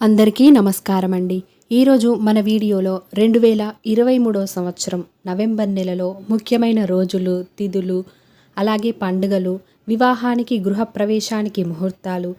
అందరికీ నమస్కారం అండి. ఈరోజు మన వీడియోలో 2023 సంవత్సరం నవంబర్ నెలలో ముఖ్యమైన రోజులు, తిథులు, అలాగే పండుగలు, వివాహానికి, గృహప్రవేశానికి ముహూర్తాలు,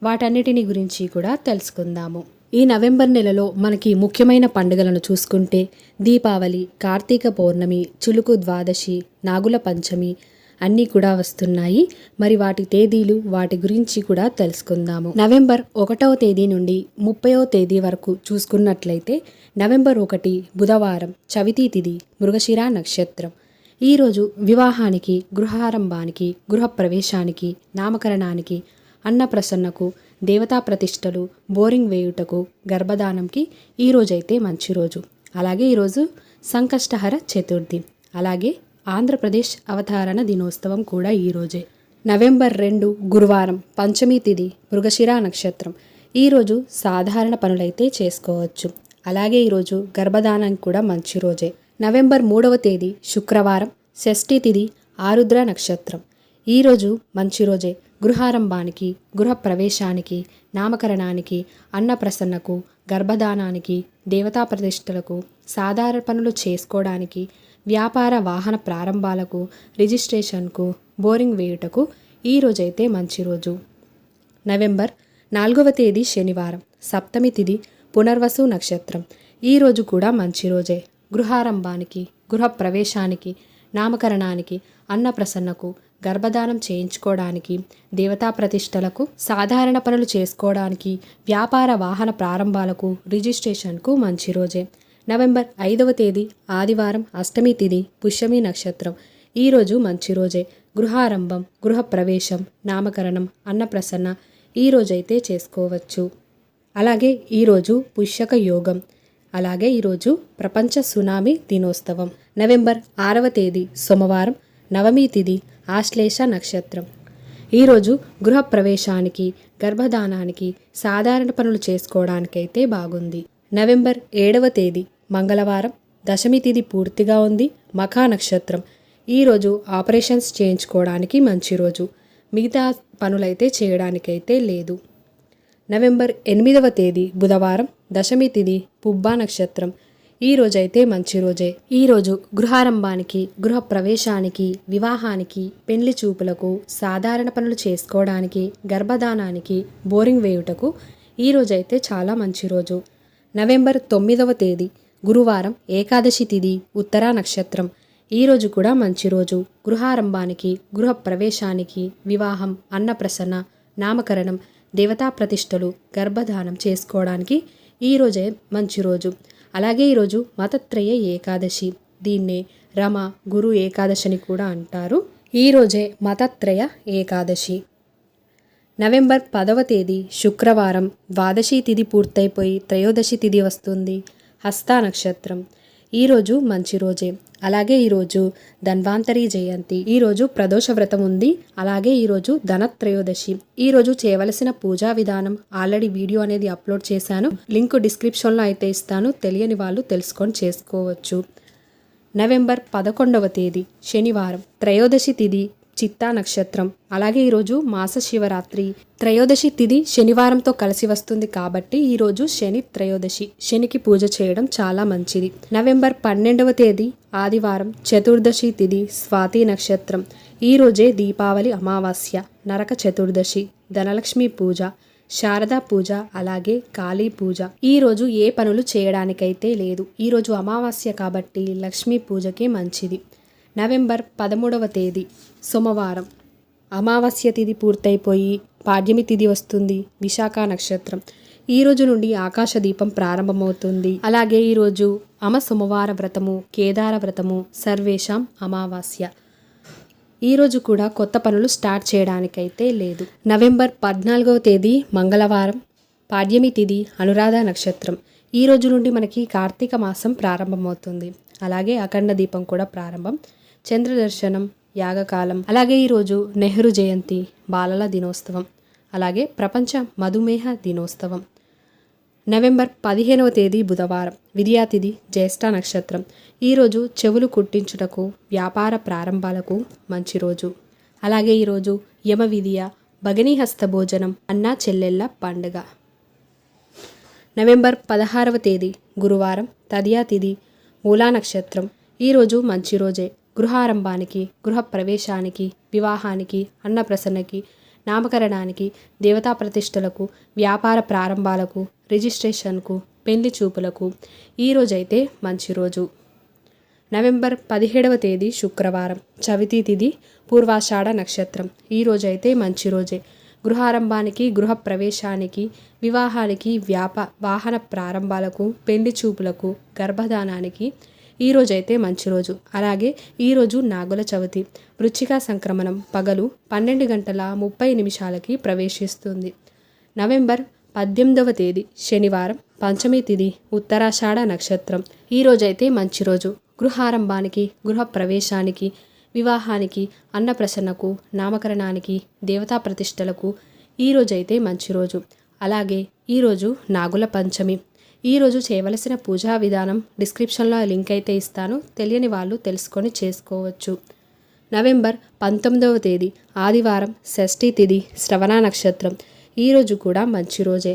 వాటన్నిటిని గురించి కూడా తెలుసుకుందాము. ఈ నవంబర్ నెలలో మనకి ముఖ్యమైన పండుగలను చూసుకుంటే దీపావళి, కార్తీక పౌర్ణమి, చులుకు ద్వాదశి, నాగుల పంచమి అన్నీ కూడా వస్తున్నాయి. మరి వాటి తేదీలు, వాటి గురించి కూడా తెలుసుకుందాము. నవంబర్ 1వ తేదీ నుండి 30వ తేదీ వరకు చూసుకున్నట్లయితే నవంబర్ 1 బుధవారం, చవితి తిథి, మృగశిర నక్షత్రం. ఈరోజు వివాహానికి, గృహారంభానికి, గృహప్రవేశానికి, నామకరణానికి, అన్నప్రసన్నకు, దేవతా ప్రతిష్టలు, బోరింగ్ వేయుటకు, గర్భధానంకి ఈరోజైతే మంచి రోజు. అలాగే ఈరోజు సంకష్టహర చతుర్థి, అలాగే ఆంధ్రప్రదేశ్ అవతరణ దినోత్సవం కూడా ఈరోజే. నవంబర్ 2 గురువారం, పంచమి తిథి, మృగశిర నక్షత్రం. ఈరోజు సాధారణ పనులైతే చేసుకోవచ్చు. అలాగే ఈరోజు గర్భధానానికి కూడా మంచి రోజే. నవంబర్ 3వ తేదీ శుక్రవారం, షష్ఠి తిథి, ఆరుద్ర నక్షత్రం. ఈరోజు మంచి రోజే. గృహారంభానికి, గృహప్రవేశానికి, నామకరణానికి, అన్నప్రసన్నకు, గర్భధానానికి, దేవతా ప్రతిష్టలకు, సాధారణ పనులు చేసుకోవడానికి, వ్యాపార వాహన ప్రారంభాలకు, రిజిస్ట్రేషన్కు, బోరింగ్ వేయుటకు ఈరోజైతే మంచి రోజు. నవంబర్ 4వ తేదీ శనివారం, సప్తమి తిథి, పునర్వసు నక్షత్రం. ఈరోజు కూడా మంచి రోజే. గృహారంభానికి, గృహప్రవేశానికి, నామకరణానికి, అన్నప్రసన్నకు, గర్భధానం చేయించుకోవడానికి, దేవతా ప్రతిష్టలకు, సాధారణ పనులు చేసుకోవడానికి, వ్యాపార వాహన ప్రారంభాలకు, రిజిస్ట్రేషన్కు మంచి రోజే. నవంబర్ 5వ తేదీ ఆదివారం, అష్టమి తిథి, పుష్యమి నక్షత్రం. ఈరోజు మంచి రోజే. గృహారంభం, గృహప్రవేశం, నామకరణం, అన్నప్రసన్న ఈరోజైతే చేసుకోవచ్చు. అలాగే ఈరోజు పుష్యక యోగం. అలాగే ఈరోజు ప్రపంచ సునామీ దినోత్సవం. నవంబర్ 6వ తేదీ సోమవారం, నవమి తిథి, ఆశ్లేష నక్షత్రం. ఈరోజు గృహప్రవేశానికి, గర్భధానానికి, సాధారణ పనులు చేసుకోవడానికైతే బాగుంది. నవంబర్ 7వ తేదీ మంగళవారం, దశమి తిథి పూర్తిగా ఉంది, మఖా నక్షత్రం. ఈరోజు ఆపరేషన్స్ చేయించుకోవడానికి మంచి రోజు. మిగతా పనులైతే చేయడానికైతే లేదు. నవంబర్ 8వ తేదీ బుధవారం, దశమి తిథి, పుబ్బా నక్షత్రం. ఈరోజైతే మంచి రోజే. ఈరోజు గృహారంభానికి, గృహప్రవేశానికి, వివాహానికి, పెళ్లి చూపులకు, సాధారణ పనులు చేసుకోవడానికి, గర్భధానానికి, బోరింగ్ వేయుటకు ఈరోజైతే చాలా మంచి రోజు. నవంబర్ 9వ తేదీ గురువారం, ఏకాదశి తిథి, ఉత్తరా నక్షత్రం. ఈరోజు కూడా మంచి రోజు. గృహారంభానికి, గృహప్రవేశానికి, వివాహం, అన్నప్రసన్న, నామకరణం, దేవతా ప్రతిష్టలు, గర్భధానం చేసుకోవడానికి ఈరోజే మంచి రోజు. అలాగే ఈరోజు మతత్రయ ఏకాదశి. దీన్నే రమ, గురు ఏకాదశిని కూడా అంటారు. ఈరోజే మతత్రయ ఏకాదశి. నవంబర్ 10వ తేదీ శుక్రవారం, ద్వాదశి తిథి పూర్తయిపోయి త్రయోదశి తిథి వస్తుంది, హస్త నక్షత్రం. ఈరోజు మంచి రోజే. అలాగే ఈరోజు ధన్వంతరి జయంతి. ఈరోజు ప్రదోష వ్రతం ఉంది. అలాగే ఈరోజు ధనత్రయోదశి. ఈరోజు చేయవలసిన పూజా విధానం ఆల్రెడీ వీడియో అనేది అప్లోడ్ చేశాను. లింక్ డిస్క్రిప్షన్లో అయితే ఇస్తాను. తెలియని వాళ్ళు తెలుసుకొని చేసుకోవచ్చు. నవంబర్ 11వ తేదీ శనివారం, త్రయోదశి తిథి, చిత్తా నక్షత్రం. అలాగే ఈరోజు మాస శివరాత్రి. త్రయోదశి తిథి శనివారంతో కలిసి వస్తుంది కాబట్టి ఈరోజు శని త్రయోదశి. శనికి పూజ చేయడం చాలా మంచిది. నవంబర్ 12వ తేదీ ఆదివారం, చతుర్దశి తిథి, స్వాతి నక్షత్రం. ఈరోజే దీపావళి అమావాస్య, నరక చతుర్దశి, ధనలక్ష్మి పూజ, శారదా పూజ, అలాగే కాళీ పూజ. ఈరోజు ఏ పనులు చేయడానికైతే లేదు. ఈరోజు అమావాస్య కాబట్టి లక్ష్మీ పూజకే మంచిది. నవంబర్ 13వ తేదీ సోమవారం, అమావాస్య తిథి పూర్తయిపోయి పాడ్యమి తిథి వస్తుంది, విశాఖ నక్షత్రం. ఈరోజు నుండి ఆకాశ దీపం ప్రారంభమవుతుంది. అలాగే ఈరోజు అమ సోమవార వ్రతము, కేదార వ్రతము, సర్వేషాం అమావాస్య. ఈరోజు కూడా కొత్త పనులు స్టార్ట్ చేయడానికైతే లేదు. నవంబర్ 14వ తేదీ మంగళవారం, పాడ్యమి తిథి, అనురాధ నక్షత్రం. ఈ రోజు నుండి మనకి కార్తీక మాసం ప్రారంభమవుతుంది. అలాగే అఖండ దీపం కూడా ప్రారంభం, చంద్ర దర్శనం, యాగకాలం. అలాగే ఈరోజు నెహ్రూ జయంతి, బాలల దినోత్సవం, అలాగే ప్రపంచ మధుమేహ దినోత్సవం. నవంబర్ 15వ తేదీ బుధవారం, విద్యా తిథి, జ్యేష్ఠ నక్షత్రం. ఈరోజు చెవులు కుట్టించుటకు, వ్యాపార ప్రారంభాలకు మంచి రోజు. అలాగే ఈరోజు యమ విద్య, భగినీ హస్త భోజనం, అన్నా చెల్లెళ్ళ పండుగ. నవంబర్ 16వ తేదీ గురువారం, తదియా తిథి, మూలా నక్షత్రం. ఈరోజు మంచి రోజే. గృహారంభానికి, గృహప్రవేశానికి, వివాహానికి, అన్నప్రసన్నకి, నామకరణానికి, దేవతా ప్రతిష్టలకు, వ్యాపార ప్రారంభాలకు, రిజిస్ట్రేషన్కు, పెళ్లి చూపులకు ఈరోజైతే మంచి రోజు. నవంబర్ 17వ తేదీ శుక్రవారం, చవితి తిథి, పూర్వాషాఢ నక్షత్రం. ఈరోజైతే మంచి రోజే. గృహారంభానికి, గృహప్రవేశానికి, వివాహానికి, వాహన ప్రారంభాలకు, పెళ్లి చూపులకు, గర్భధానానికి ఈరోజైతే మంచి రోజు. అలాగే ఈరోజు నాగుల చవితి. వృశ్చిక సంక్రమణం పగలు 12:30 ప్రవేశిస్తుంది. నవంబర్ 18వ తేదీ శనివారం, పంచమి తిథి, ఉత్తరాషాఢ నక్షత్రం. ఈరోజైతే మంచి రోజు. గృహారంభానికి, గృహప్రవేశానికి, వివాహానికి, అన్నప్రసన్నకు, నామకరణానికి, దేవతా ప్రతిష్టలకు ఈరోజైతే మంచి రోజు. అలాగే ఈరోజు నాగుల పంచమి. ఈరోజు చేయవలసిన పూజా విధానం డిస్క్రిప్షన్లో లింక్ అయితే ఇస్తాను, తెలియని వాళ్ళు తెలుసుకొని చేసుకోవచ్చు. నవంబర్ 19వ తేదీ ఆదివారం, షష్ఠి తిథి, శ్రవణ నక్షత్రం. ఈరోజు కూడా మంచి రోజే.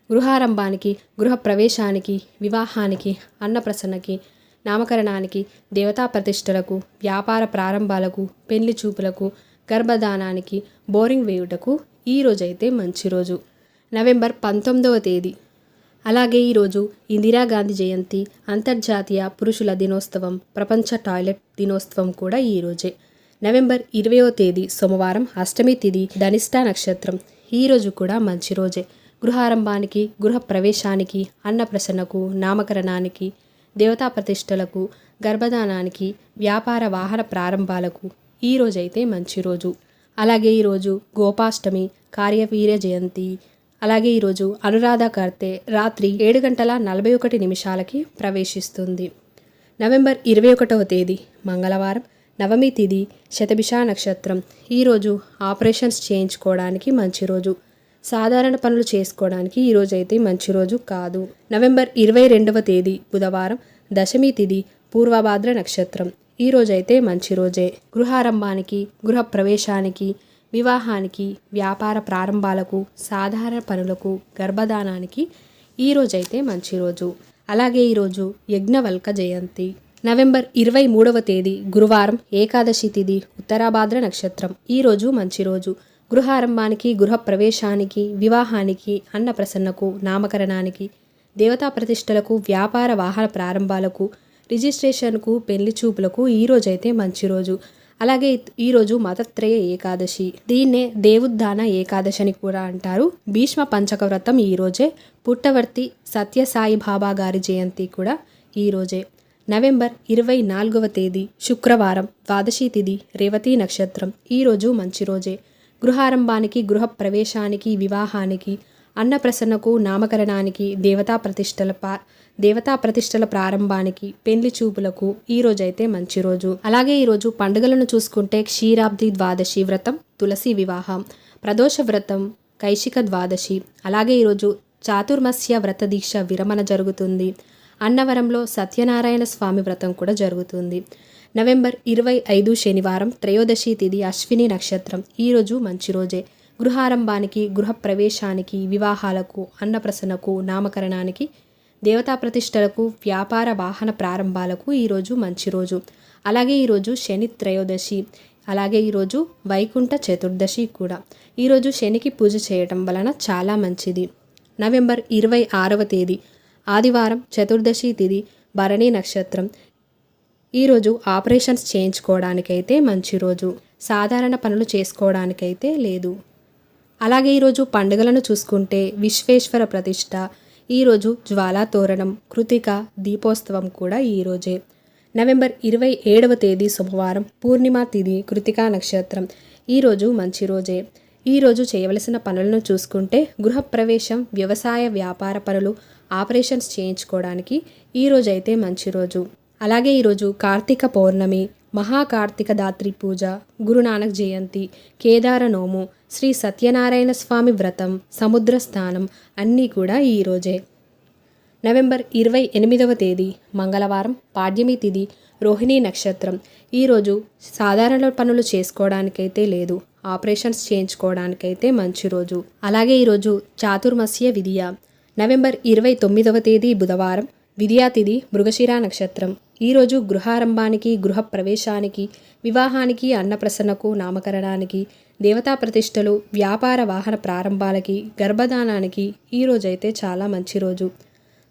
గృహారంభానికి, గృహప్రవేశానికి, వివాహానికి, అన్నప్రసన్నకి, నామకరణానికి, దేవతా ప్రతిష్టలకు, వ్యాపార ప్రారంభాలకు, పెళ్లి చూపులకు, గర్భధానానికి, బోరింగ్ వేయుటకు ఈరోజైతే మంచి రోజు. నవంబర్ 19వ తేదీ. అలాగే ఈరోజు ఇందిరాగాంధీ జయంతి, అంతర్జాతీయ పురుషుల దినోత్సవం, ప్రపంచ టాయిలెట్ దినోత్సవం కూడా ఈరోజే. నవంబర్ 20వ తేదీ సోమవారం, అష్టమి తిథి, ధనిష్ట నక్షత్రం. ఈరోజు కూడా మంచి రోజే. గృహారంభానికి, గృహప్రవేశానికి, అన్నప్రసన్నకు, నామకరణానికి, దేవతా ప్రతిష్టలకు, గర్భధానానికి, వ్యాపార వాహన ప్రారంభాలకు ఈరోజైతే మంచి రోజు. అలాగే ఈరోజు గోపాష్టమి, కార్యవీర్య జయంతి. అలాగే ఈరోజు అనురాధ కర్తె రాత్రి 7:41 ప్రవేశిస్తుంది. నవంబర్ 21వ తేదీ మంగళవారం, నవమి తిథి, శతభిష నక్షత్రం. ఈరోజు ఆపరేషన్స్ చేయించుకోవడానికి మంచి రోజు. సాధారణ పనులు చేసుకోవడానికి ఈరోజైతే మంచి రోజు కాదు. నవంబర్ 22వ తేదీ బుధవారం, దశమి తిథి, పూర్వభాద్ర నక్షత్రం. ఈరోజైతే మంచి రోజే. గృహారంభానికి, గృహప్రవేశానికి, వివాహానికి, వ్యాపార ప్రారంభాలకు, సాధారణ పనులకు, గర్భధానానికి ఈరోజైతే మంచి రోజు. అలాగే ఈరోజు యజ్ఞవల్క జయంతి. నవంబర్ 23వ తేదీ గురువారం, ఏకాదశి తిథి, ఉత్తరాభాద్ర నక్షత్రం. ఈరోజు మంచి రోజు. గృహారంభానికి, గృహప్రవేశానికి, వివాహానికి, అన్నప్రసన్నకు, నామకరణానికి, దేవతా ప్రతిష్టలకు, వ్యాపార వాహన ప్రారంభాలకు, రిజిస్ట్రేషన్కు, పెళ్లి చూపులకు ఈరోజైతే మంచి రోజు. అలాగే ఈరోజు మతత్రయ ఏకాదశి. దీన్నే దేవుద్ధాన ఏకాదశి అని కూడా అంటారు. భీష్మ పంచక వ్రతం ఈరోజే. పుట్టవర్తి సత్యసాయి బాబా గారి జయంతి కూడా ఈరోజే. నవంబర్ 24వ తేదీ శుక్రవారం, ద్వాదశి తిథి, రేవతి నక్షత్రం. ఈరోజు మంచి రోజే. గృహారంభానికి, గృహప్రవేశానికి, వివాహానికి, అన్నప్రసన్నకు, నామకరణానికి, దేవతా ప్రతిష్టల ప్రారంభానికి, పెళ్లి చూపులకు ఈరోజైతే మంచి రోజు. అలాగే ఈరోజు పండుగలను చూసుకుంటే క్షీరాబ్ది ద్వాదశి వ్రతం, తులసి వివాహం, ప్రదోష వ్రతం, కైశిక ద్వాదశి. అలాగే ఈరోజు చాతుర్మాస్య వ్రత దీక్ష విరమణ జరుగుతుంది. అన్నవరంలో సత్యనారాయణ స్వామి వ్రతం కూడా జరుగుతుంది. నవంబర్ 25 శనివారం, త్రయోదశి తిథి, అశ్విని నక్షత్రం. ఈరోజు మంచి రోజే. గృహారంభానికి, గృహప్రవేశానికి, వివాహాలకు, అన్నప్రసన్నకు, నామకరణానికి, దేవతా ప్రతిష్టలకు, వ్యాపార వాహన ప్రారంభాలకు ఈరోజు మంచి రోజు. అలాగే ఈరోజు శని త్రయోదశి. అలాగే ఈరోజు వైకుంఠ చతుర్దశి కూడా. ఈరోజు శనికి పూజ చేయటం వలన చాలా మంచిది. నవంబర్ 26వ తేదీ ఆదివారం, చతుర్దశి తిథి, భరణి నక్షత్రం. ఈరోజు ఆపరేషన్స్ చేయించుకోవడానికైతే మంచి రోజు. సాధారణ పనులు చేసుకోవడానికైతే లేదు. అలాగే ఈరోజు పండుగలను చూసుకుంటే విశ్వేశ్వర ప్రతిష్ట, ఈరోజు జ్వాలా తోరణం, కృతిక దీపోత్సవం కూడా ఈరోజే. నవంబర్ 27వ తేదీ సోమవారం, పూర్ణిమ తిథి, కృతికా నక్షత్రం. ఈరోజు మంచి రోజే. ఈరోజు చేయవలసిన పనులను చూసుకుంటే గృహప్రవేశం, వ్యవసాయ వ్యాపార పనులు, ఆపరేషన్స్ చేయించుకోవడానికి ఈరోజైతే మంచి రోజు. అలాగే ఈరోజు కార్తీక పౌర్ణమి, మహాకార్తీక దాత్రి పూజ, గురునానక్ జయంతి, కేదార నోము, శ్రీ సత్యనారాయణ స్వామి వ్రతం, సముద్ర స్నానం అన్నీ కూడా ఈరోజే. నవంబర్ 28వ తేదీ మంగళవారం, పాడ్యమి తిథి, రోహిణీ నక్షత్రం. ఈరోజు సాధారణ పనులు చేసుకోవడానికైతే లేదు, ఆపరేషన్స్ చేయించుకోవడానికైతే మంచి రోజు. అలాగే ఈరోజు చాతుర్మాస్య విధియ. నవంబర్ 29వ తేదీ బుధవారం, విద్యా తిథి మృగశిర నక్షత్రం. ఈరోజు గృహారంభానికి, గృహ ప్రవేశానికి, వివాహానికి, అన్నప్రసన్నకు, నామకరణానికి, దేవతా ప్రతిష్టలు, వ్యాపార వాహన ప్రారంభాలకి, గర్భధానానికి ఈరోజైతే చాలా మంచి రోజు.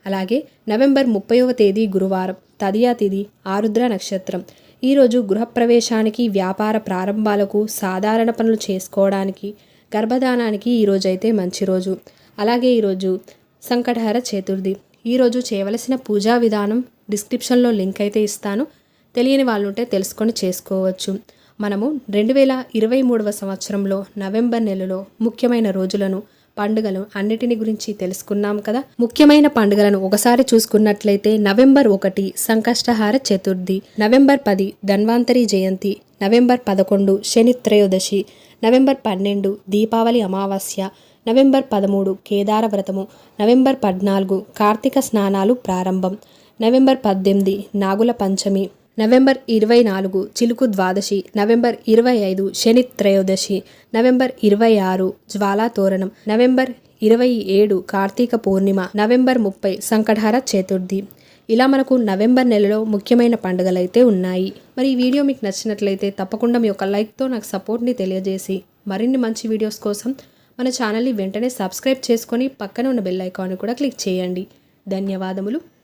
అలాగే నవంబర్ 30వ తేదీ గురువారం, తదియా తిథి ఆరుద్ర నక్షత్రం. ఈరోజు గృహప్రవేశానికి, వ్యాపార ప్రారంభాలకు, సాధారణ పనులు చేసుకోవడానికి, గర్భధానానికి ఈరోజైతే మంచి రోజు. అలాగే ఈరోజు సంకటహర చతుర్థి. ఈరోజు చేయవలసిన పూజా విధానం డిస్క్రిప్షన్లో లింక్ అయితే ఇస్తాను. తెలియని వాళ్ళు ఉంటే తెలుసుకొని చేసుకోవచ్చు. మనము 2023వ సంవత్సరంలో నవంబర్ నెలలో ముఖ్యమైన రోజులను, పండుగలు అన్నిటిని గురించి తెలుసుకున్నాం కదా. ముఖ్యమైన పండుగలను ఒకసారి చూసుకున్నట్లయితే నవంబర్ 1 సంకష్టహార చతుర్థి, నవంబర్ 10 ధన్వంతరి జయంతి, నవంబర్ 11 శని త్రయోదశి, నవంబర్ 12 దీపావళి అమావాస్య, నవంబర్ 13 కేదార వ్రతము, నవంబర్ 14 కార్తీక స్నానాలు ప్రారంభం, నవంబర్ 18 నాగుల పంచమి, నవంబర్ 24 చిలుకు ద్వాదశి, నవంబర్ 25 శని త్రయోదశి, నవంబర్ 26 జ్వాలా తోరణం, నవంబర్ 27 కార్తీక పూర్ణిమ, నవంబర్ 30 సంకటహర చతుర్థి. ఇలా మనకు నవంబర్ నెలలో ముఖ్యమైన పండుగలైతే ఉన్నాయి. మరి ఈ వీడియో మీకు నచ్చినట్లయితే తప్పకుండా మీ యొక్క లైక్తో నాకు సపోర్ట్ని తెలియజేసి మరిన్ని మంచి వీడియోస్ కోసం మన ఛానల్ని వెంటనే సబ్స్క్రైబ్ చేసుకొని పక్కన ఉన్న బెల్ ఐకాన్ని కూడా క్లిక్ చేయండి. ధన్యవాదములు.